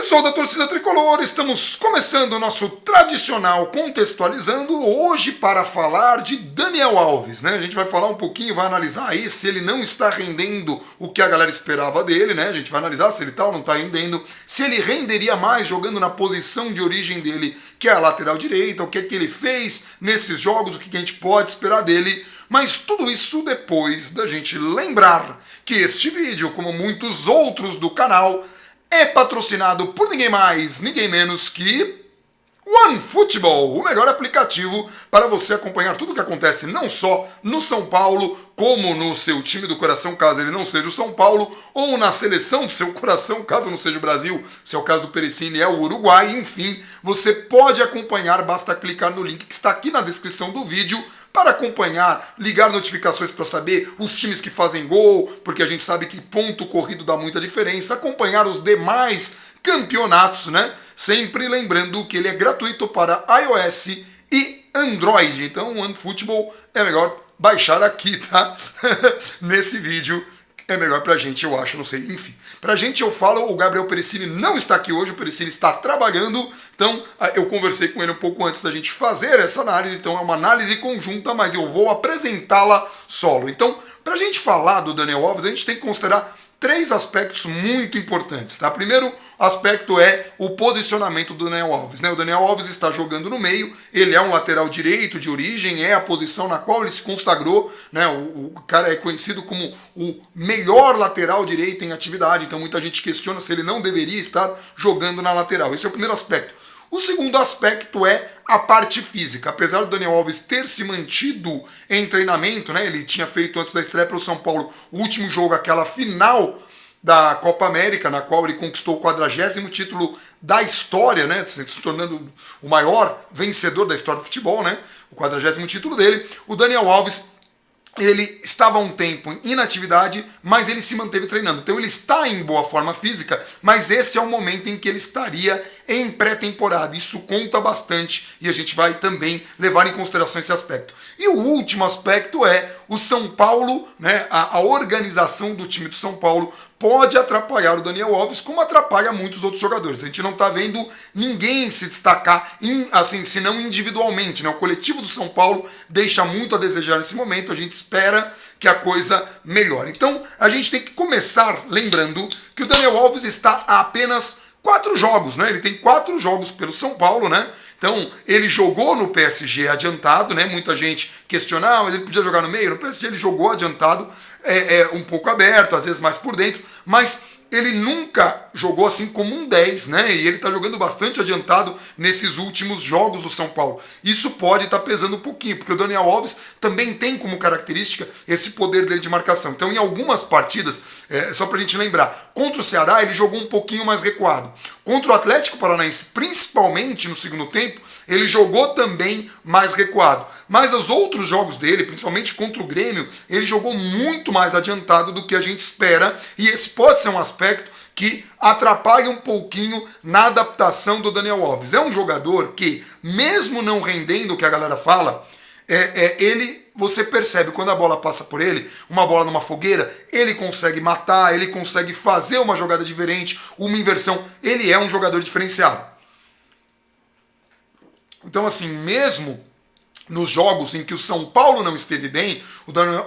Pessoal da torcida tricolor, estamos começando o nosso tradicional Contextualizando, hoje para falar de Daniel Alves, né? A gente vai falar um pouquinho, vai analisar aí se ele não está rendendo o que a galera esperava dele, né? A gente vai analisar se ele tá ou não está rendendo, se ele renderia mais jogando na posição de origem dele, que é a lateral direita, o que é que ele fez nesses jogos, o que a gente pode esperar dele. Mas tudo isso depois da gente lembrar que este vídeo, como muitos outros do canal, é patrocinado por ninguém mais, ninguém menos que OneFootball, o melhor aplicativo para você acompanhar tudo o que acontece não só no São Paulo, como no seu time do coração, caso ele não seja o São Paulo, ou na seleção do seu coração, caso não seja o Brasil, se é o caso do Perecini, é o Uruguai, enfim, você pode acompanhar, basta clicar no link que está aqui na descrição do vídeo, para acompanhar, ligar notificações para saber os times que fazem gol, porque a gente sabe que ponto corrido dá muita diferença, acompanhar os demais campeonatos, né? Sempre lembrando que ele é gratuito para iOS e Android. Então o OneFootball é melhor baixar aqui, tá? Nesse vídeo. É melhor pra gente, eu acho, não sei, enfim. Pra gente eu falo, o Gabriel Perecini não está aqui hoje, o Perecini está trabalhando, então eu conversei com ele um pouco antes da gente fazer essa análise, então é uma análise conjunta, mas eu vou apresentá-la solo. Então, pra gente falar do Daniel Alves, a gente tem que considerar três aspectos muito importantes, tá? Primeiro aspecto é o posicionamento do Daniel Alves, né? O Daniel Alves está jogando no meio, ele é um lateral direito de origem, é a posição na qual ele se consagrou, né? O cara é conhecido como o melhor lateral direito em atividade, então muita gente questiona se ele não deveria estar jogando na lateral. Esse é o primeiro aspecto. O segundo aspecto é a parte física. Apesar do Daniel Alves ter se mantido em treinamento, né, ele tinha feito antes da estreia para o São Paulo o último jogo, aquela final da Copa América, na qual ele conquistou o 40º título da história, né, se tornando o maior vencedor da história do futebol, né, o 40º título dele. O Daniel Alves, ele estava há um tempo em inatividade, mas ele se manteve treinando. Então ele está em boa forma física, mas esse é o momento em que ele estaria em pré-temporada. Isso conta bastante e a gente vai também levar em consideração esse aspecto. E o último aspecto é o São Paulo, né, a organização do time do São Paulo pode atrapalhar o Daniel Alves, como atrapalha muitos outros jogadores. A gente não está vendo ninguém se destacar, assim, se não individualmente, né? O coletivo do São Paulo deixa muito a desejar nesse momento, a gente espera que a coisa melhore. Então, a gente tem que começar lembrando que o Daniel Alves está a apenas 4 jogos, né? Ele tem 4 jogos pelo São Paulo, né? Então, ele jogou no PSG adiantado, né? Muita gente questiona, mas ele podia jogar no meio. No PSG ele jogou adiantado, um pouco aberto, às vezes mais por dentro, mas ele nunca jogou assim como um 10, né? E ele está jogando bastante adiantado nesses últimos jogos do São Paulo. Isso pode estar pesando um pouquinho, porque o Daniel Alves também tem como característica esse poder dele de marcação. Então, em algumas partidas, só para a gente lembrar, contra o Ceará ele jogou um pouquinho mais recuado. Contra o Atlético Paranaense, principalmente no segundo tempo, ele jogou também mais recuado. Mas os outros jogos dele, principalmente contra o Grêmio, ele jogou muito mais adiantado do que a gente espera, e esse pode ser um aspecto que atrapalha um pouquinho na adaptação do Daniel Alves. É um jogador que, mesmo não rendendo o que a galera fala, você percebe quando a bola passa por ele, uma bola numa fogueira, ele consegue matar, ele consegue fazer uma jogada diferente, uma inversão. Ele é um jogador diferenciado. Então, assim, mesmo nos jogos em que o São Paulo não esteve bem,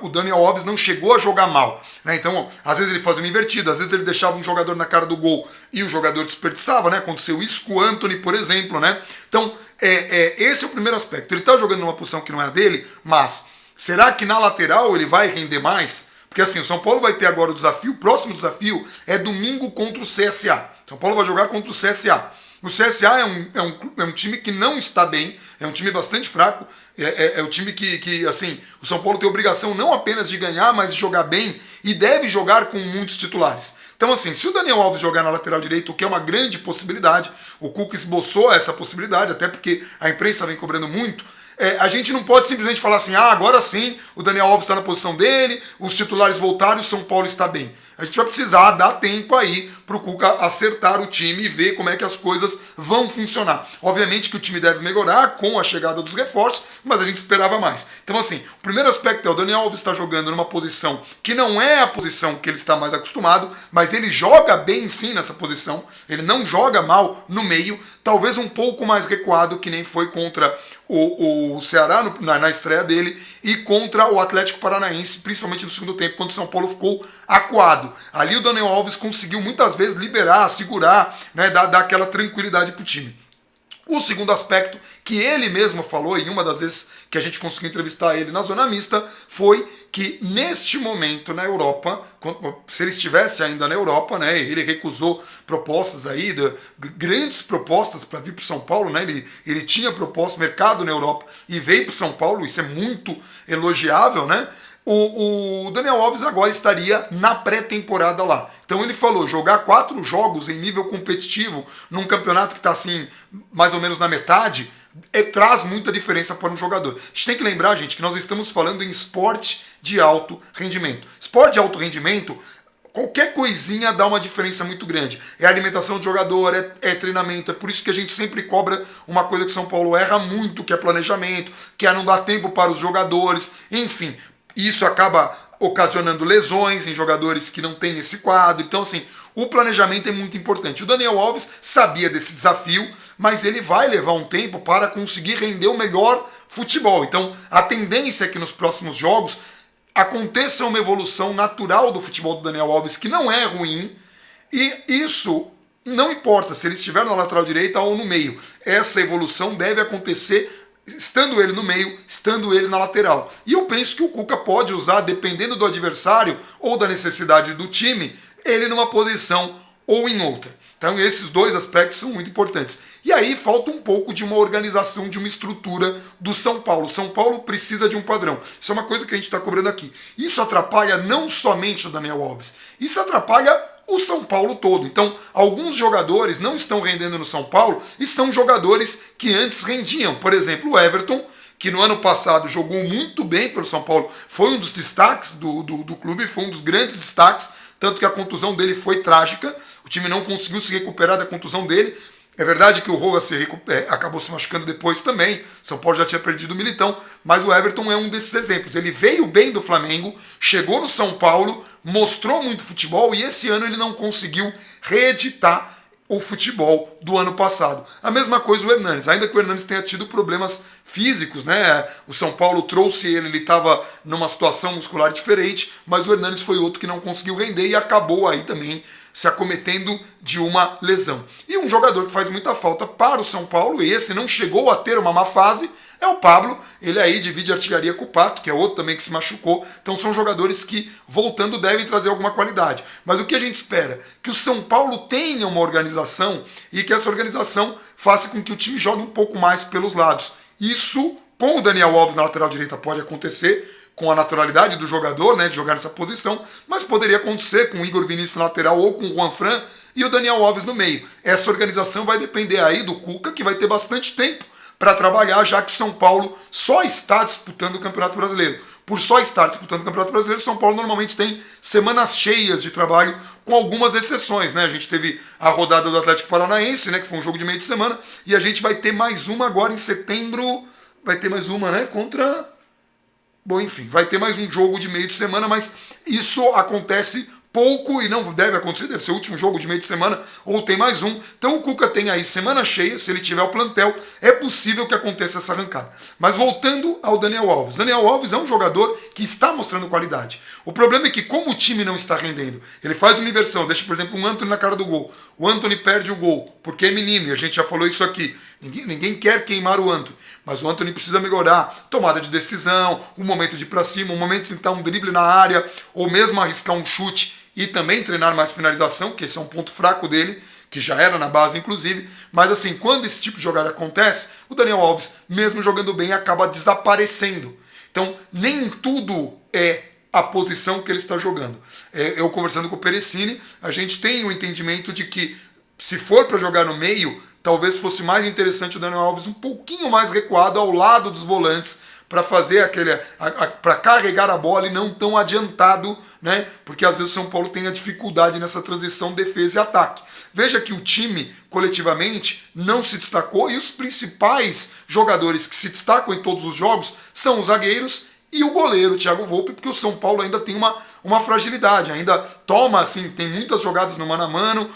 o Daniel Alves não chegou a jogar mal, né? Então, às vezes ele fazia uma invertida, às vezes ele deixava um jogador na cara do gol e o jogador desperdiçava, né? Aconteceu isso com o Antony, por exemplo, né? Então, esse é o primeiro aspecto. Ele está jogando numa posição que não é a dele, mas será que na lateral ele vai render mais? Porque assim, o São Paulo vai ter agora o desafio, o próximo desafio é domingo contra o CSA. São Paulo vai jogar contra o CSA. O CSA é um time que não está bem, é um time bastante fraco, é um time que, assim, o São Paulo tem a obrigação não apenas de ganhar, mas de jogar bem, e deve jogar com muitos titulares. Então, assim, se o Daniel Alves jogar na lateral direita, o que é uma grande possibilidade, o Cuca esboçou essa possibilidade, até porque a imprensa vem cobrando muito, a gente não pode simplesmente falar assim, agora sim, o Daniel Alves está na posição dele, os titulares voltaram e o São Paulo está bem. a gente vai precisar dar tempo aí pro Cuca acertar o time e ver como é que as coisas vão funcionar. Obviamente que o time deve melhorar com a chegada dos reforços, mas a gente esperava mais. Então assim, o primeiro aspecto é o Daniel Alves está jogando numa posição que não é a posição que ele está mais acostumado, mas ele joga bem sim nessa posição, ele não joga mal no meio, talvez um pouco mais recuado, que nem foi contra o Ceará na estreia dele e contra o Atlético Paranaense, principalmente no segundo tempo, quando o São Paulo ficou acuado. Ali o Daniel Alves conseguiu muitas vezes liberar, segurar, né, dar aquela tranquilidade pro time. O segundo aspecto, que ele mesmo falou em uma das vezes que a gente conseguiu entrevistar ele na zona mista, foi que neste momento na Europa, se ele estivesse ainda na Europa, né, ele recusou propostas aí, grandes propostas para vir para São Paulo, né, ele tinha proposta, mercado na Europa e veio para São Paulo, isso é muito elogiável, né? O Daniel Alves agora estaria na pré-temporada lá. Então ele falou, jogar 4 jogos em nível competitivo num campeonato que está assim, mais ou menos na metade, traz muita diferença para um jogador. A gente tem que lembrar, gente, que nós estamos falando em esporte de alto rendimento. Esporte de alto rendimento, qualquer coisinha dá uma diferença muito grande. É alimentação do jogador, é treinamento. É por isso que a gente sempre cobra uma coisa que São Paulo erra muito, que é planejamento, que é não dar tempo para os jogadores, enfim. Isso acaba ocasionando lesões em jogadores que não têm esse quadro. Então, assim, o planejamento é muito importante. O Daniel Alves sabia desse desafio, mas ele vai levar um tempo para conseguir render o melhor futebol. Então, a tendência é que nos próximos jogos aconteça uma evolução natural do futebol do Daniel Alves, que não é ruim, e isso não importa se ele estiver na lateral direita ou no meio. Essa evolução deve acontecer estando ele no meio, estando ele na lateral. E eu penso que o Cuca pode usar, dependendo do adversário ou da necessidade do time, ele numa posição ou em outra. Então esses dois aspectos são muito importantes. E aí falta um pouco de uma organização, de uma estrutura do São Paulo. São Paulo precisa de um padrão. Isso é uma coisa que a gente está cobrando aqui. Isso atrapalha não somente o Daniel Alves, isso atrapalha o São Paulo todo. Então, alguns jogadores não estão rendendo no São Paulo e são jogadores que antes rendiam. Por exemplo, o Everton, que no ano passado jogou muito bem pelo São Paulo, foi um dos destaques do clube, foi um dos grandes destaques, tanto que a contusão dele foi trágica, o time não conseguiu se recuperar da contusão dele. É verdade que o Rojas acabou se machucando depois também, São Paulo já tinha perdido o Militão, mas o Everton é um desses exemplos. Ele veio bem do Flamengo, chegou no São Paulo, mostrou muito futebol e esse ano ele não conseguiu reeditar o futebol do ano passado. A mesma coisa o Hernanes, ainda que o Hernanes tenha tido problemas físicos, né? O São Paulo trouxe ele estava numa situação muscular diferente, mas o Hernanes foi outro que não conseguiu render e acabou aí também se acometendo de uma lesão. E um jogador que faz muita falta para o São Paulo, e esse não chegou a ter uma má fase, é o Pablo. Ele aí divide artilharia com o Pato, que é outro também que se machucou. Então são jogadores que, voltando, devem trazer alguma qualidade. Mas o que a gente espera? Que o São Paulo tenha uma organização e que essa organização faça com que o time jogue um pouco mais pelos lados. Isso, com o Daniel Alves na lateral direita, pode acontecer, com a naturalidade do jogador, né, de jogar nessa posição, mas poderia acontecer com o Igor Vinícius na lateral ou com o Juanfran e o Daniel Alves no meio. Essa organização vai depender aí do Cuca, que vai ter bastante tempo para trabalhar, já que o São Paulo só está disputando o Campeonato Brasileiro. Por só estar disputando o Campeonato Brasileiro, o São Paulo normalmente tem semanas cheias de trabalho, com algumas exceções, né? A gente teve a rodada do Atlético Paranaense, né, que foi um jogo de meio de semana, e a gente vai ter mais uma agora em setembro, vai ter mais uma, né, contra... Bom, enfim, vai ter mais um jogo de meio de semana, mas isso acontece pouco e não deve acontecer, deve ser o último jogo de meio de semana, ou tem mais um. Então o Cuca tem aí semana cheia, se ele tiver o plantel, é possível que aconteça essa arrancada. Mas voltando ao Daniel Alves. Daniel Alves é um jogador que está mostrando qualidade. O problema é que como o time não está rendendo, ele faz uma inversão, deixa, por exemplo, um Antony na cara do gol. O Antony perde o gol, porque é menino, e a gente já falou isso aqui. Ninguém quer queimar o Antony, mas o Antony precisa melhorar. Tomada de decisão, um momento de ir para cima, um momento de tentar um drible na área, ou mesmo arriscar um chute e também treinar mais finalização, que esse é um ponto fraco dele, que já era na base inclusive. Mas assim, quando esse tipo de jogada acontece, o Daniel Alves, mesmo jogando bem, acaba desaparecendo. Então, nem tudo é a posição que ele está jogando. Eu conversando com o Perecini, a gente tem o entendimento de que se for para jogar no meio, talvez fosse mais interessante o Daniel Alves um pouquinho mais recuado ao lado dos volantes, para fazer para carregar a bola e não tão adiantado, né? Porque às vezes o São Paulo tem a dificuldade nessa transição defesa e ataque. Veja que o time, coletivamente, não se destacou e os principais jogadores que se destacam em todos os jogos são os zagueiros e o goleiro, Thiago Volpe, porque o São Paulo ainda tem uma fragilidade, ainda toma, assim, tem muitas jogadas no mano a mano,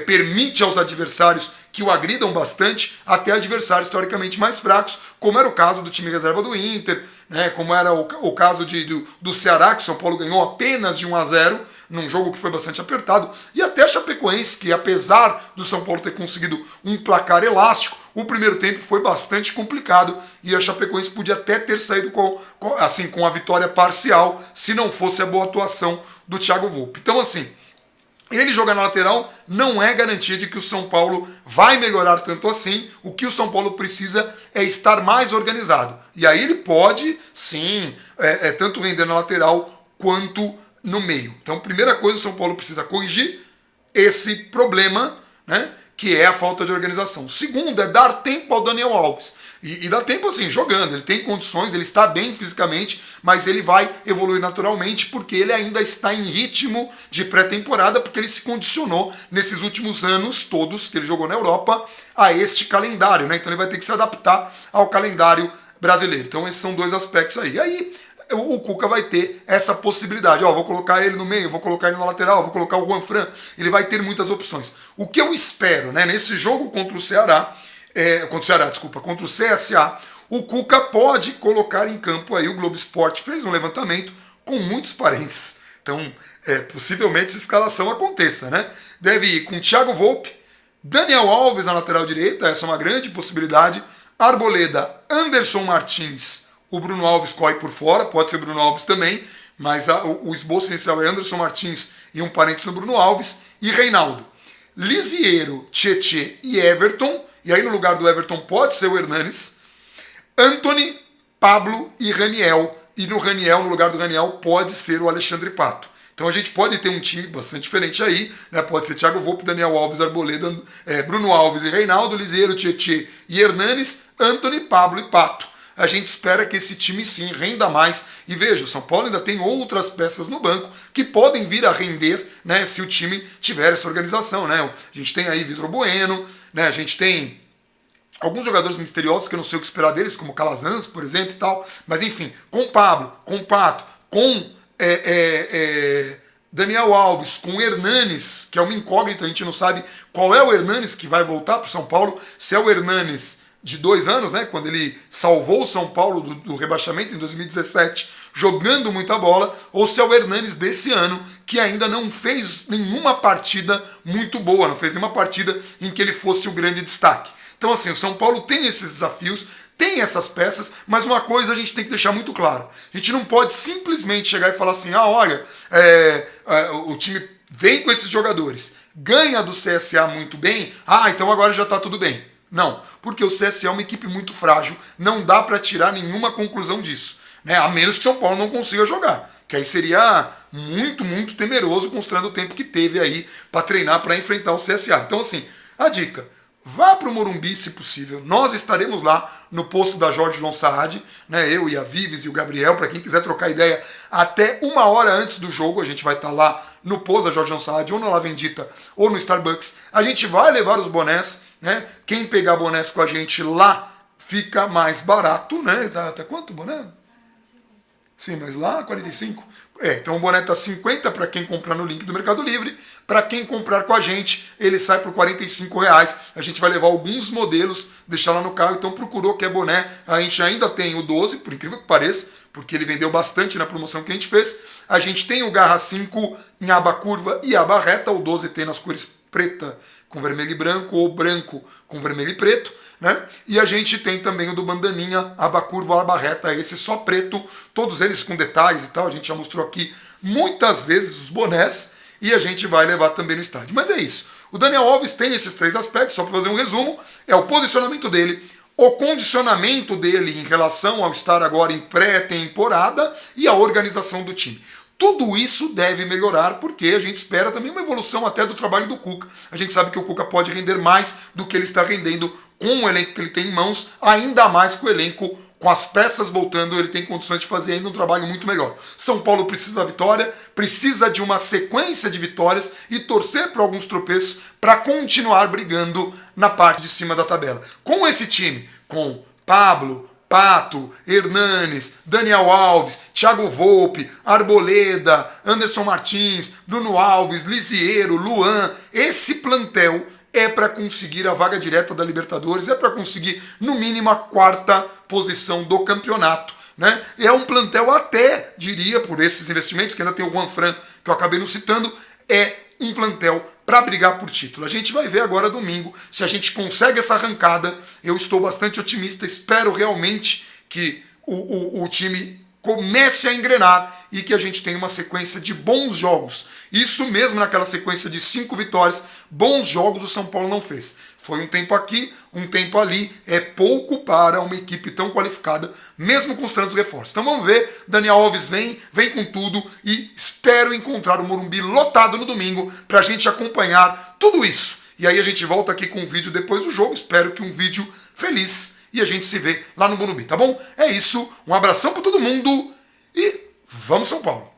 permite aos adversários que o agridam bastante, até adversários historicamente mais fracos, como era o caso do time reserva do Inter, né, como era o caso do Ceará, que o São Paulo ganhou apenas de 1-0, num jogo que foi bastante apertado, e até a Chapecoense, que apesar do São Paulo ter conseguido um placar elástico, o primeiro tempo foi bastante complicado e a Chapecoense podia até ter saído com a vitória parcial se não fosse a boa atuação do Thiago Volpe. Então, assim, ele jogar na lateral não é garantia de que o São Paulo vai melhorar tanto assim. O que o São Paulo precisa é estar mais organizado. E aí ele pode, sim, tanto render na lateral quanto no meio. Então, primeira coisa, o São Paulo precisa corrigir esse problema, né? Que é a falta de organização. Segundo, é dar tempo ao Daniel Alves. E dá tempo assim, jogando. Ele tem condições, ele está bem fisicamente, mas ele vai evoluir naturalmente porque ele ainda está em ritmo de pré-temporada, porque ele se condicionou nesses últimos anos todos que ele jogou na Europa a este calendário, né? Então ele vai ter que se adaptar ao calendário brasileiro. Então esses são dois aspectos aí. Aí o Cuca vai ter essa possibilidade. Vou colocar ele no meio, vou colocar ele na lateral, vou colocar o Juanfran. Ele vai ter muitas opções. O que eu espero, né, nesse jogo contra o Ceará, contra o CSA, o Cuca pode colocar em campo aí, o Globo Esporte fez um levantamento com muitos parentes. Então, possivelmente essa escalação aconteça, né? Deve ir com Thiago Volpe, Daniel Alves na lateral direita, essa é uma grande possibilidade, Arboleda, Anderson Martins, o Bruno Alves corre por fora, pode ser Bruno Alves também, mas o esboço inicial é Anderson Martins e um parente no Bruno Alves, e Reinaldo. Lisiero, Tietê e Everton, e aí no lugar do Everton pode ser o Hernanes, Antony, Pablo e Raniel, e no lugar do Raniel, pode ser o Alexandre Pato. Então a gente pode ter um time bastante diferente aí, né? Pode ser Thiago Volpe, Daniel Alves, Arboleda, Bruno Alves e Reinaldo, Lisiero, Tietê e Hernanes, Antony, Pablo e Pato. A gente espera que esse time sim renda mais. E veja, o São Paulo ainda tem outras peças no banco que podem vir a render, né, se o time tiver essa organização, né? A gente tem aí Vitor Bueno, né? A gente tem alguns jogadores misteriosos que eu não sei o que esperar deles, como Calazans, por exemplo, e tal. Mas enfim, com Pablo, com Pato, com Daniel Alves, com Hernanes, que é uma incógnita, a gente não sabe qual é o Hernanes que vai voltar para o São Paulo, se é o Hernanes de 2 anos, né, quando ele salvou o São Paulo do rebaixamento em 2017, jogando muita bola, ou se é o Hernanes desse ano, que ainda não fez nenhuma partida muito boa, não fez nenhuma partida em que ele fosse o grande destaque. Então assim, o São Paulo tem esses desafios, tem essas peças, mas uma coisa a gente tem que deixar muito claro. A gente não pode simplesmente chegar e falar assim, olha, o time vem com esses jogadores, ganha do CSA muito bem, então agora já está tudo bem. Não, porque o CSA é uma equipe muito frágil, não dá para tirar nenhuma conclusão disso, né? A menos que o São Paulo não consiga jogar, que aí seria muito, muito temeroso, considerando o tempo que teve aí para treinar para enfrentar o CSA. Então assim, a dica, vá para o Morumbi se possível, nós estaremos lá no posto da Jorge João Saad, né? Eu e a Vives e o Gabriel, para quem quiser trocar ideia, até 1 hora antes do jogo a gente vai estar lá no posto da Jorge João Saad, ou na La Vendita, ou no Starbucks. A gente vai levar os bonés, né? Quem pegar bonés com a gente lá fica mais barato, né? Tá quanto o boné? Sim, mas lá 45. Então o boné tá 50 para quem comprar no link do Mercado Livre. Para quem comprar com a gente, ele sai por R$45. A gente vai levar alguns modelos, deixar lá no carro. Então procurou que é boné. A gente ainda tem o 12, por incrível que pareça, porque ele vendeu bastante na promoção que a gente fez. A gente tem o Garra 5 em aba curva e aba reta. O 12 tem nas cores preta com vermelho e branco, ou branco com vermelho e preto, né? E a gente tem também o do bandaninha, aba curva, aba reta, esse só preto, todos eles com detalhes e tal, a gente já mostrou aqui muitas vezes os bonés, e a gente vai levar também no estádio. Mas é isso, o Daniel Alves tem esses 3 aspectos, só para fazer um resumo, é o posicionamento dele, o condicionamento dele em relação ao estar agora em pré-temporada e a organização do time. Tudo isso deve melhorar porque a gente espera também uma evolução até do trabalho do Cuca. A gente sabe que o Cuca pode render mais do que ele está rendendo com o elenco que ele tem em mãos, ainda mais com o elenco com as peças voltando, ele tem condições de fazer ainda um trabalho muito melhor. São Paulo precisa da vitória, precisa de uma sequência de vitórias e torcer por alguns tropeços para continuar brigando na parte de cima da tabela. Com esse time, com Pablo, Pato, Hernanes, Daniel Alves, Thiago Volpe, Arboleda, Anderson Martins, Bruno Alves, Lisiero, Luan, esse plantel é para conseguir a vaga direta da Libertadores, é para conseguir no mínimo a 4ª posição do campeonato, né? É um plantel até, diria, por esses investimentos, que ainda tem o Juanfran, que eu acabei não citando, é um plantel para brigar por título. A gente vai ver agora domingo se a gente consegue essa arrancada. Eu estou bastante otimista, espero realmente que o time comece a engrenar e que a gente tenha uma sequência de bons jogos. Isso mesmo naquela sequência de 5 vitórias, bons jogos o São Paulo não fez. Foi um tempo aqui, um tempo ali, é pouco para uma equipe tão qualificada, mesmo com os tantos reforços. Então vamos ver, Daniel Alves vem com tudo e espero encontrar o Morumbi lotado no domingo para a gente acompanhar tudo isso. E aí a gente volta aqui com um vídeo depois do jogo, espero que um vídeo feliz e a gente se vê lá no Morumbi, tá bom? É isso, um abração para todo mundo e vamos São Paulo!